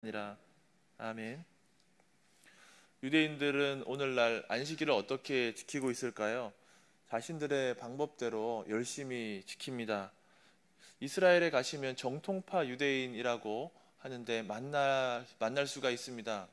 아니라. 아멘. 유대인들은 오늘날 안식일을 어떻게 지키고 있을까요? 자신들의 방법대로 열심히 지킵니다. 이스라엘에 가시면 정통파 유대인이라고 하는데 만날 수가 있습니다.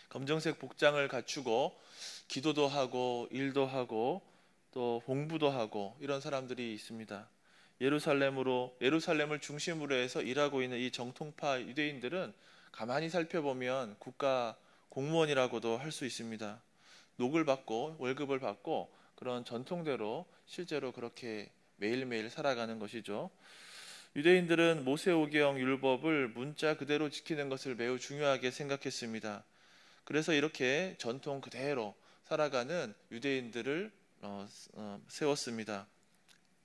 검정색 복장을 갖추고 기도도 하고 일도 하고 또 공부도 하고 이런 사람들이 있습니다. 예루살렘을 중심으로 해서 일하고 있는 이 정통파 유대인들은 가만히 살펴보면 국가 공무원이라고도 할 수 있습니다. 녹을 받고 월급을 받고 그런 전통대로 실제로 그렇게 매일매일 살아가는 것이죠. 유대인들은 모세오경 율법을 문자 그대로 지키는 것을 매우 중요하게 생각했습니다. 그래서 이렇게 전통 그대로 살아가는 유대인들을 세웠습니다.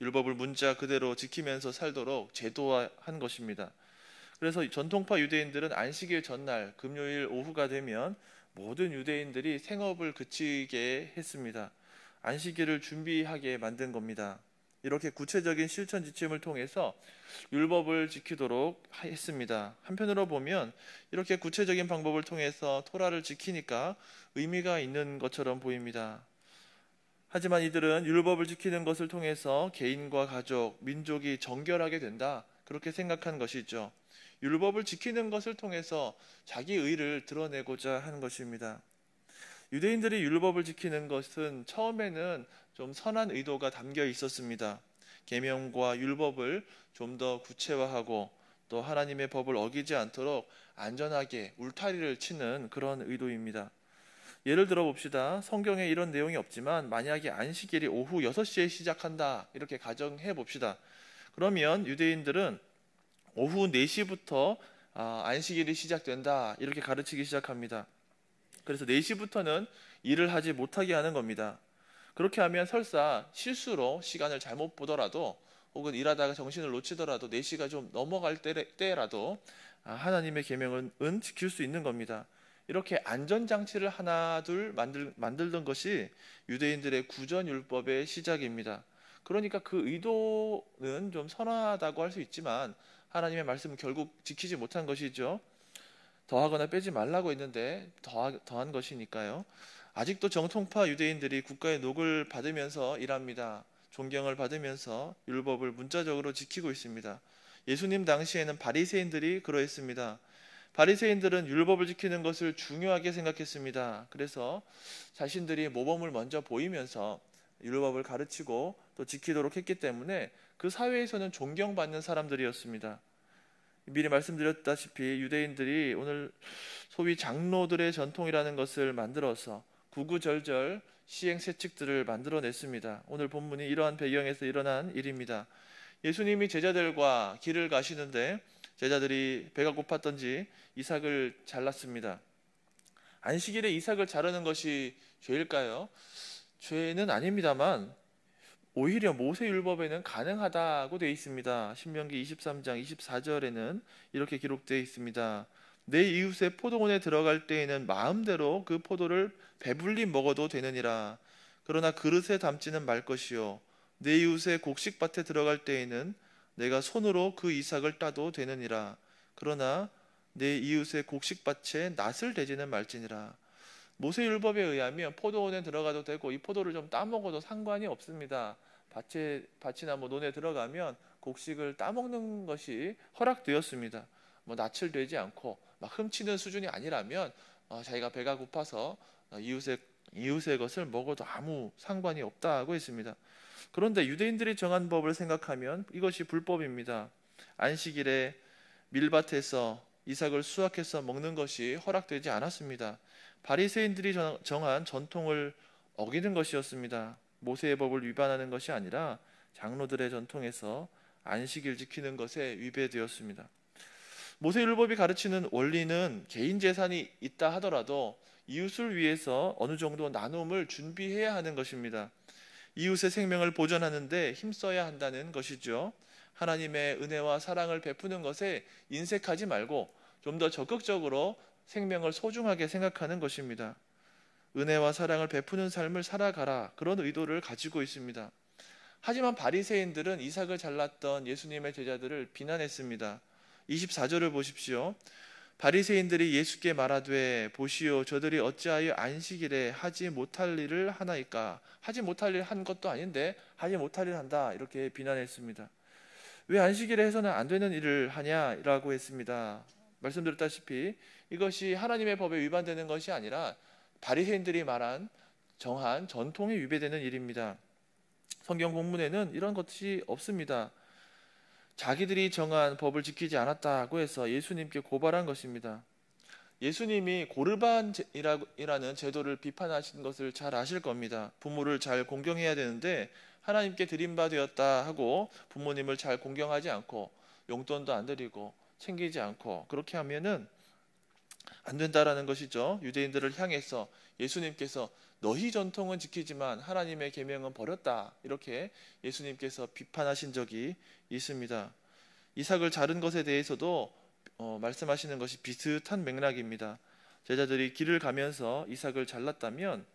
율법을 문자 그대로 지키면서 살도록 제도화한 것입니다. 그래서 전통파 유대인들은 안식일 전날 금요일 오후가 되면 모든 유대인들이 생업을 그치게 했습니다. 안식일을 준비하게 만든 겁니다. 이렇게 구체적인 실천 지침을 통해서 율법을 지키도록 했습니다. 한편으로 보면 이렇게 구체적인 방법을 통해서 토라를 지키니까 의미가 있는 것처럼 보입니다. 하지만 이들은 율법을 지키는 것을 통해서 개인과 가족, 민족이 정결하게 된다. 그렇게 생각한 것이죠. 율법을 지키는 것을 통해서 자기 의를 드러내고자 하는 것입니다. 유대인들이 율법을 지키는 것은 처음에는 좀 선한 의도가 담겨 있었습니다. 계명과 율법을 좀 더 구체화하고 또 하나님의 법을 어기지 않도록 안전하게 울타리를 치는 그런 의도입니다. 예를 들어 봅시다. 성경에 이런 내용이 없지만 만약에 안식일이 오후 6시에 시작한다 이렇게 가정해 봅시다. 그러면 유대인들은 오후 4시부터 안식일이 시작된다 이렇게 가르치기 시작합니다. 그래서 4시부터는 일을 하지 못하게 하는 겁니다. 그렇게 하면 설사 실수로 시간을 잘못 보더라도 혹은 일하다가 정신을 놓치더라도 4시가 좀 넘어갈 때라도 하나님의 계명은 지킬 수 있는 겁니다. 이렇게 안전장치를 하나 둘 만들던 것이 유대인들의 구전율법의 시작입니다. 그러니까 그 의도는 좀 선하다고 할 수 있지만 하나님의 말씀은 결국 지키지 못한 것이죠. 더하거나 빼지 말라고 했는데 더한 것이니까요. 아직도 정통파 유대인들이 국가의 녹을 받으면서 일합니다. 존경을 받으면서 율법을 문자적으로 지키고 있습니다. 예수님 당시에는 바리새인들이 그러했습니다. 바리새인들은 율법을 지키는 것을 중요하게 생각했습니다. 그래서 자신들이 모범을 먼저 보이면서 율법을 가르치고 또 지키도록 했기 때문에 그 사회에서는 존경받는 사람들이었습니다. 미리 말씀드렸다시피 유대인들이 오늘 소위 장로들의 전통이라는 것을 만들어서 구구절절 시행세칙들을 만들어냈습니다. 오늘 본문이 이러한 배경에서 일어난 일입니다. 예수님이 제자들과 길을 가시는데 제자들이 배가 고팠던지 이삭을 잘랐습니다. 안식일에 이삭을 자르는 것이 죄일까요? 죄는 아닙니다만 오히려 모세율법에는 가능하다고 되어 있습니다. 신명기 23장 24절에는 이렇게 기록되어 있습니다. 내 이웃의 포도원에 들어갈 때에는 마음대로 그 포도를 배불리 먹어도 되느니라. 그러나 그릇에 담지는 말 것이요 내 이웃의 곡식밭에 들어갈 때에는 내가 손으로 그 이삭을 따도 되느니라. 그러나 내 이웃의 곡식밭에 낫을 대지는 말지니라. 모세율법에 의하면 포도원에 들어가도 되고 이 포도를 좀 따먹어도 상관이 없습니다. 밭이나 논에 들어가면 곡식을 따먹는 것이 허락되었습니다. 낯을 되지 않고 막 훔치는 수준이 아니라면 자기가 배가 고파서 이웃의 것을 먹어도 아무 상관이 없다고 했습니다. 그런데 유대인들이 정한 법을 생각하면 이것이 불법입니다. 안식일에 밀밭에서 이삭을 수확해서 먹는 것이 허락되지 않았습니다. 바리새인들이 정한 전통을 어기는 것이었습니다. 모세의 법을 위반하는 것이 아니라 장로들의 전통에서 안식일 지키는 것에 위배되었습니다. 모세율법이 가르치는 원리는 개인 재산이 있다 하더라도 이웃을 위해서 어느 정도 나눔을 준비해야 하는 것입니다. 이웃의 생명을 보존하는데 힘써야 한다는 것이죠. 하나님의 은혜와 사랑을 베푸는 것에 인색하지 말고 좀 더 적극적으로 생명을 소중하게 생각하는 것입니다. 은혜와 사랑을 베푸는 삶을 살아가라 그런 의도를 가지고 있습니다. 하지만 바리새인들은 이삭을 잘랐던 예수님의 제자들을 비난했습니다. 24절을 보십시오. 바리새인들이 예수께 말하되 보시오 저들이 어찌하여 안식일에 하지 못할 일을 하나이까. 하지 못할 일 한 것도 아닌데 하지 못할 일 한다 이렇게 비난했습니다. 왜 안식일에 해서는 안 되는 일을 하냐라고 했습니다. 말씀드렸다시피 이것이 하나님의 법에 위반되는 것이 아니라 바리새인들이 말한 정한 전통에 위배되는 일입니다. 성경 본문에는 이런 것이 없습니다. 자기들이 정한 법을 지키지 않았다고 해서 예수님께 고발한 것입니다. 예수님이 고르반이라는 제도를 비판하신 것을 잘 아실 겁니다. 부모를 잘 공경해야 되는데 하나님께 드린 바 되었다 하고 부모님을 잘 공경하지 않고 용돈도 안 드리고 챙기지 않고 그렇게 하면은 안 된다라는 것이죠. 유대인들을 향해서 예수님께서 너희 전통은 지키지만 하나님의 계명은 버렸다 이렇게 예수님께서 비판하신 적이 있습니다. 이삭을 자른 것에 대해서도 말씀하시는 것이 비슷한 맥락입니다. 제자들이 길을 가면서 이삭을 잘랐다면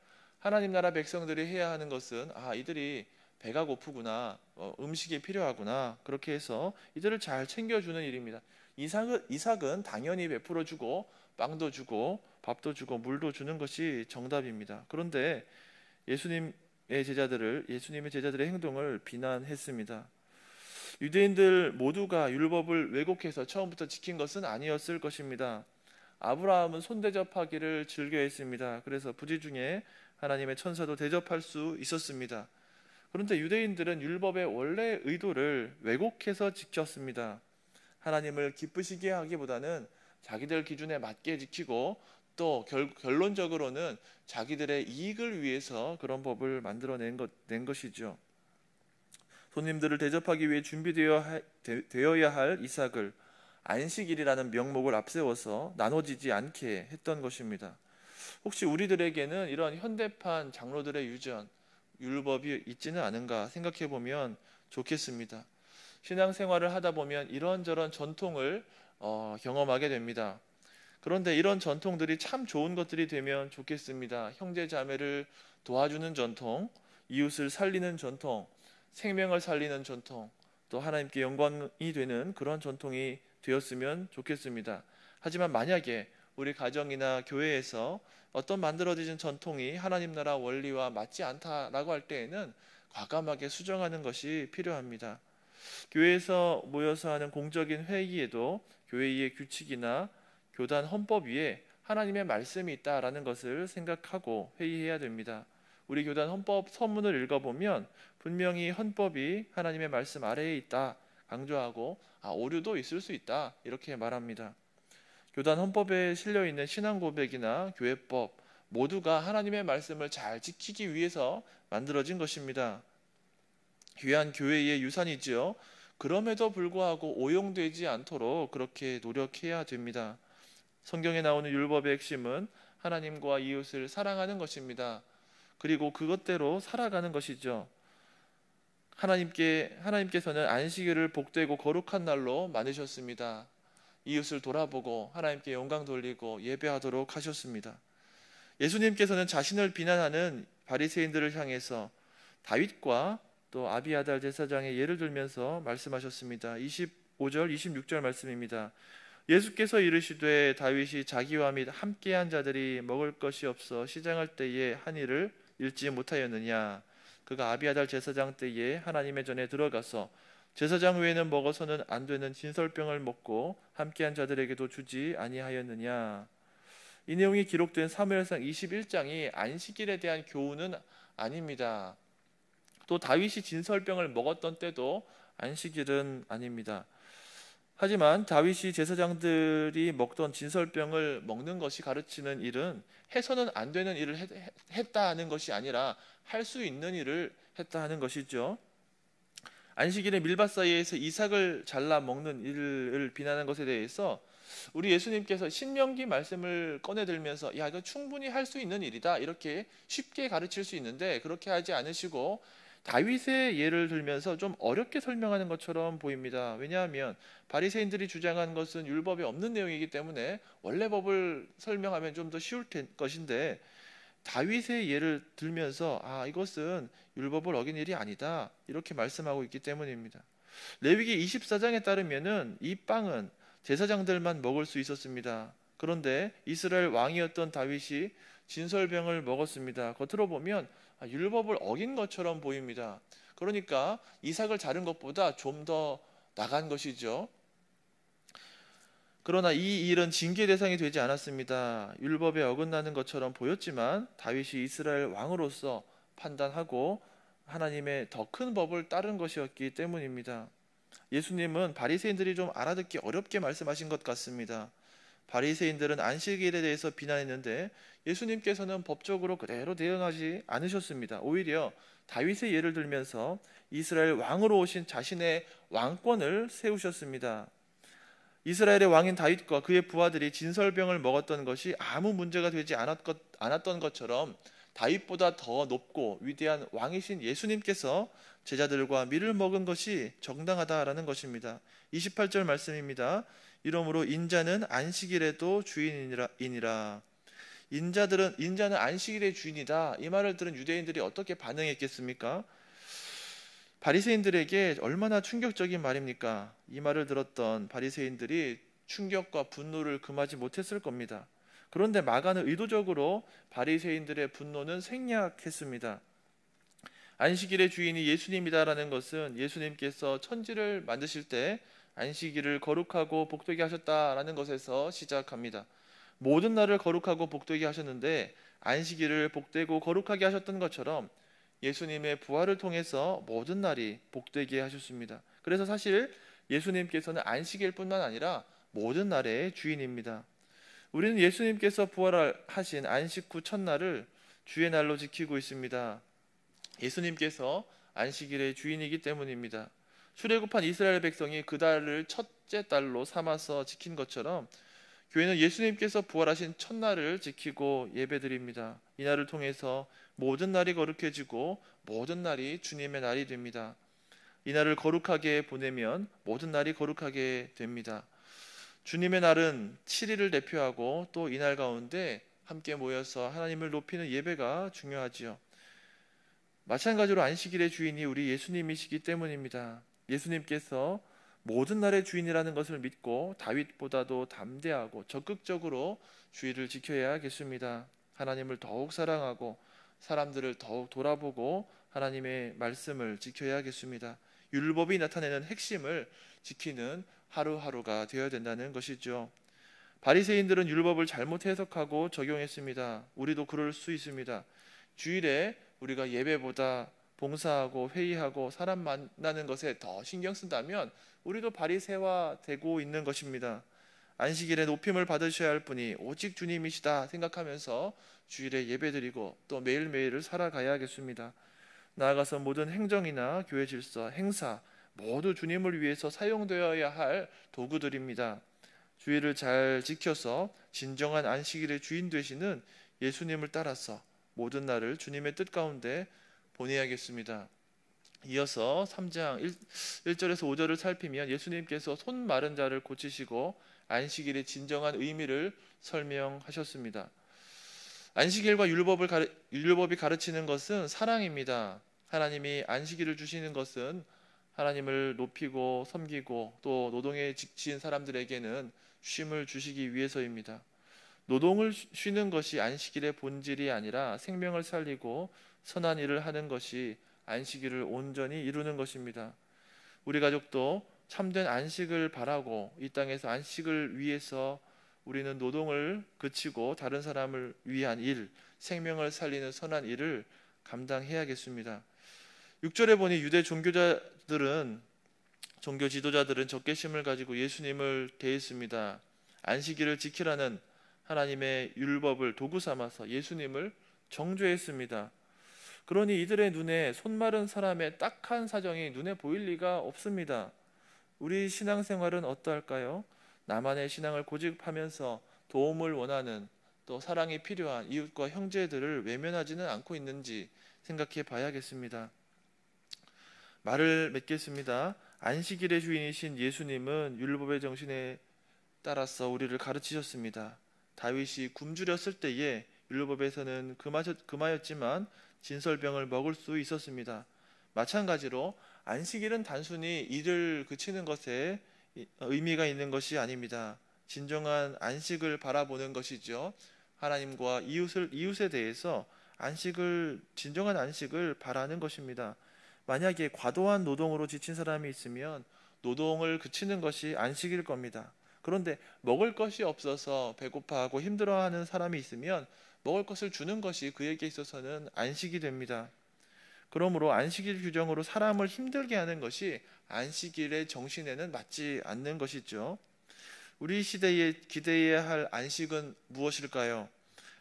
하나님 나라 백성들이 해야 하는 것은 이들이 배가 고프구나, 음식이 필요하구나 그렇게 해서 이들을 잘 챙겨주는 일입니다. 이삭은 당연히 베풀어 주고 빵도 주고 밥도 주고 물도 주는 것이 정답입니다. 그런데 예수님의 제자들의 행동을 비난했습니다. 유대인들 모두가 율법을 왜곡해서 처음부터 지킨 것은 아니었을 것입니다. 아브라함은 손대접하기를 즐겨했습니다. 그래서 부지 중에 하나님의 천사도 대접할 수 있었습니다. 그런데 유대인들은 율법의 원래 의도를 왜곡해서 지켰습니다. 하나님을 기쁘시게 하기보다는 자기들 기준에 맞게 지키고 또 결론적으로는 자기들의 이익을 위해서 그런 법을 만들어낸 것이죠. 손님들을 대접하기 위해 준비되어야 할 이삭을 안식일이라는 명목을 앞세워서 나눠지지 않게 했던 것입니다. 혹시 우리들에게는 이런 현대판 장로들의 유전, 율법이 있지는 않은가 생각해 보면 좋겠습니다. 신앙생활을 하다 보면 이런저런 전통을 경험하게 됩니다. 그런데 이런 전통들이 참 좋은 것들이 되면 좋겠습니다. 형제 자매를 도와주는 전통, 이웃을 살리는 전통, 생명을 살리는 전통, 또 하나님께 영광이 되는 그런 전통이 되었으면 좋겠습니다. 하지만 만약에 우리 가정이나 교회에서 어떤 만들어진 전통이 하나님 나라 원리와 맞지 않다라고 할 때에는 과감하게 수정하는 것이 필요합니다. 교회에서 모여서 하는 공적인 회의에도 교회의 규칙이나 교단 헌법 위에 하나님의 말씀이 있다라는 것을 생각하고 회의해야 됩니다. 우리 교단 헌법 서문을 읽어보면 분명히 헌법이 하나님의 말씀 아래에 있다 강조하고 오류도 있을 수 있다 이렇게 말합니다. 교단 헌법에 실려있는 신앙 고백이나 교회법 모두가 하나님의 말씀을 잘 지키기 위해서 만들어진 것입니다. 귀한 교회의 유산이지요. 그럼에도 불구하고 오용되지 않도록 그렇게 노력해야 됩니다. 성경에 나오는 율법의 핵심은 하나님과 이웃을 사랑하는 것입니다. 그리고 그것대로 살아가는 것이죠. 하나님께서는 안식일을 복되고 거룩한 날로 만드셨습니다. 이웃을 돌아보고 하나님께 영광 돌리고 예배하도록 하셨습니다. 예수님께서는 자신을 비난하는 바리새인들을 향해서 다윗과 또 아비아달 제사장의 예를 들면서 말씀하셨습니다. 25절 26절 말씀입니다. 예수께서 이르시되 다윗이 자기와 및 함께한 자들이 먹을 것이 없어 시장할 때에 한 일을 잃지 못하였느냐. 그가 아비아달 제사장 때에 하나님의 전에 들어가서 제사장 외에는 먹어서는 안 되는 진설병을 먹고 함께한 자들에게도 주지 아니하였느냐. 이 내용이 기록된 사무엘상 21장이 안식일에 대한 교훈은 아닙니다. 또 다윗이 진설병을 먹었던 때도 안식일은 아닙니다. 하지만 다윗이 제사장들이 먹던 진설병을 먹는 것이 가르치는 일은 해서는 안 되는 일을 했다 하는 것이 아니라 할 수 있는 일을 했다 하는 것이죠. 안식일에 밀밭 사이에서 이삭을 잘라 먹는 일을 비난한 것에 대해서 우리 예수님께서 신명기 말씀을 꺼내들면서 이거 충분히 할 수 있는 일이다 이렇게 쉽게 가르칠 수 있는데 그렇게 하지 않으시고 다윗의 예를 들면서 좀 어렵게 설명하는 것처럼 보입니다. 왜냐하면 바리새인들이 주장한 것은 율법에 없는 내용이기 때문에 원래 법을 설명하면 좀 더 쉬울 것인데 다윗의 예를 들면서 이것은 율법을 어긴 일이 아니다 이렇게 말씀하고 있기 때문입니다. 레위기 24장에 따르면은 이 빵은 제사장들만 먹을 수 있었습니다. 그런데 이스라엘 왕이었던 다윗이 진설병을 먹었습니다. 겉으로 보면 율법을 어긴 것처럼 보입니다. 그러니까 이삭을 자른 것보다 좀 더 나간 것이죠. 그러나 이 일은 징계 대상이 되지 않았습니다. 율법에 어긋나는 것처럼 보였지만 다윗이 이스라엘 왕으로서 판단하고 하나님의 더 큰 법을 따른 것이었기 때문입니다. 예수님은 바리새인들이 좀 알아듣기 어렵게 말씀하신 것 같습니다. 바리새인들은 안식일에 대해서 비난했는데 예수님께서는 법적으로 그대로 대응하지 않으셨습니다. 오히려 다윗의 예를 들면서 이스라엘 왕으로 오신 자신의 왕권을 세우셨습니다. 이스라엘의 왕인 다윗과 그의 부하들이 진설병을 먹었던 것이 아무 문제가 되지 않았던 것처럼 다윗보다 더 높고 위대한 왕이신 예수님께서 제자들과 밀을 먹은 것이 정당하다라는 것입니다. 28절 말씀입니다. 이러므로 인자는 안식일에도 주인이니라. 인자는 안식일의 주인이다. 이 말을 들은 유대인들이 어떻게 반응했겠습니까? 바리새인들에게 얼마나 충격적인 말입니까? 이 말을 들었던 바리새인들이 충격과 분노를 금하지 못했을 겁니다. 그런데 마가는 의도적으로 바리새인들의 분노는 생략했습니다. 안식일의 주인이 예수님이다라는 것은 예수님께서 천지를 만드실 때 안식일을 거룩하고 복되게 하셨다라는 것에서 시작합니다. 모든 날을 거룩하고 복되게 하셨는데 안식일을 복되고 거룩하게 하셨던 것처럼 예수님의 부활을 통해서 모든 날이 복되게 하셨습니다. 그래서 사실 예수님께서는 안식일뿐만 아니라 모든 날의 주인입니다. 우리는 예수님께서 부활하신 안식 후 첫날을 주의 날로 지키고 있습니다. 예수님께서 안식일의 주인이기 때문입니다. 출애굽한 이스라엘 백성이 그 달을 첫째 달로 삼아서 지킨 것처럼 교회는 예수님께서 부활하신 첫날을 지키고 예배드립니다. 이 날을 통해서 모든 날이 거룩해지고 모든 날이 주님의 날이 됩니다. 이 날을 거룩하게 보내면 모든 날이 거룩하게 됩니다. 주님의 날은 7일을 대표하고 또 이 날 가운데 함께 모여서 하나님을 높이는 예배가 중요하지요. 마찬가지로 안식일의 주인이 우리 예수님이시기 때문입니다. 예수님께서 모든 날의 주인이라는 것을 믿고 다윗보다도 담대하고 적극적으로 주의를 지켜야겠습니다. 하나님을 더욱 사랑하고 사람들을 더욱 돌아보고 하나님의 말씀을 지켜야겠습니다. 율법이 나타내는 핵심을 지키는 하루하루가 되어야 된다는 것이죠. 바리새인들은 율법을 잘못 해석하고 적용했습니다. 우리도 그럴 수 있습니다. 주일에 우리가 예배보다 봉사하고 회의하고 사람 만나는 것에 더 신경 쓴다면 우리도 바리새화 되고 있는 것입니다. 안식일에 높임을 받으셔야 할 분이 오직 주님이시다 생각하면서 주일에 예배드리고 또 매일매일을 살아가야겠습니다. 나아가서 모든 행정이나 교회 질서, 행사 모두 주님을 위해서 사용되어야 할 도구들입니다. 주일을 잘 지켜서 진정한 안식일의 주인 되시는 예수님을 따라서 모든 날을 주님의 뜻 가운데 보내야겠습니다. 이어서 3장 1절에서 5절을 살피면 예수님께서 손 마른 자를 고치시고 안식일의 진정한 의미를 설명하셨습니다. 안식일과 율법이 가르치는 것은 사랑입니다. 하나님이 안식일을 주시는 것은 하나님을 높이고 섬기고 또 노동에 지친 사람들에게는 쉼을 주시기 위해서입니다. 노동을 쉬는 것이 안식일의 본질이 아니라 생명을 살리고 선한 일을 하는 것이 안식일을 온전히 이루는 것입니다. 우리 가족도 참된 안식을 바라고 이 땅에서 안식을 위해서 우리는 노동을 그치고 다른 사람을 위한 일, 생명을 살리는 선한 일을 감당해야겠습니다. 6절에 보니 유대 종교 지도자들은 적개심을 가지고 예수님을 대했습니다. 안식일을 지키라는 하나님의 율법을 도구 삼아서 예수님을 정죄했습니다. 그러니 이들의 눈에 손 마른 사람의 딱한 사정이 눈에 보일 리가 없습니다. 우리 신앙생활은 어떠할까요? 나만의 신앙을 고집하면서 도움을 원하는 또 사랑이 필요한 이웃과 형제들을 외면하지는 않고 있는지 생각해 봐야겠습니다. 말을 맺겠습니다. 안식일의 주인이신 예수님은 율법의 정신에 따라서 우리를 가르치셨습니다. 다윗이 굶주렸을 때에 율법에서는 금하였지만 진설병을 먹을 수 있었습니다. 마찬가지로 안식일은 단순히 일을 그치는 것에 의미가 있는 것이 아닙니다. 진정한 안식을 바라보는 것이죠. 하나님과 이웃에 대해서 진정한 안식을 바라는 것입니다. 만약에 과도한 노동으로 지친 사람이 있으면 노동을 그치는 것이 안식일 겁니다. 그런데 먹을 것이 없어서 배고파하고 힘들어하는 사람이 있으면 먹을 것을 주는 것이 그에게 있어서는 안식이 됩니다. 그러므로 안식일 규정으로 사람을 힘들게 하는 것이 안식일의 정신에는 맞지 않는 것이죠. 우리 시대에 기대해야 할 안식은 무엇일까요?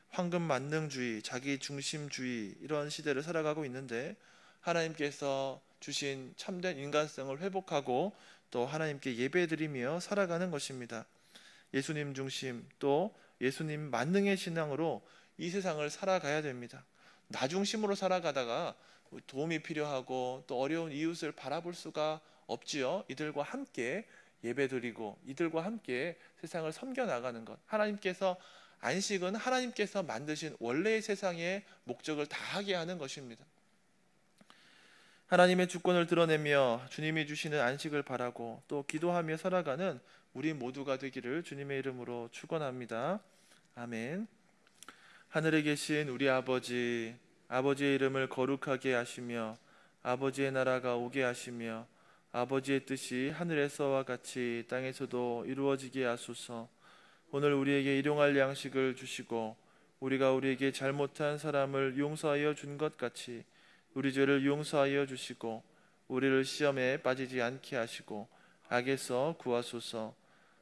황금 만능주의, 자기 중심주의, 이런 시대를 살아가고 있는데, 하나님께서 주신 참된 인간성을 회복하고 또 하나님께 예배드리며 살아가는 것입니다. 예수님 중심, 또 예수님 만능의 신앙으로 이 세상을 살아가야 됩니다. 나 중심으로 살아가다가 도움이 필요하고 또 어려운 이웃을 바라볼 수가 없지요. 이들과 함께 예배드리고 이들과 함께 세상을 섬겨나가는 것. 안식은 하나님께서 만드신 원래의 세상의 목적을 다하게 하는 것입니다. 하나님의 주권을 드러내며 주님이 주시는 안식을 바라고 또 기도하며 살아가는 우리 모두가 되기를 주님의 이름으로 축원합니다. 아멘. 하늘에 계신 우리 아버지, 아버지의 이름을 거룩하게 하시며 아버지의 나라가 오게 하시며 아버지의 뜻이 하늘에서와 같이 땅에서도 이루어지게 하소서. 오늘 우리에게 일용할 양식을 주시고 우리가 우리에게 잘못한 사람을 용서하여 준 것 같이 우리 죄를 용서하여 주시고 우리를 시험에 빠지지 않게 하시고 악에서 구하소서.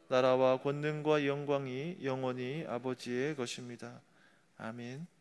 나라와 권능과 영광이 영원히 아버지의 것입니다. 아멘.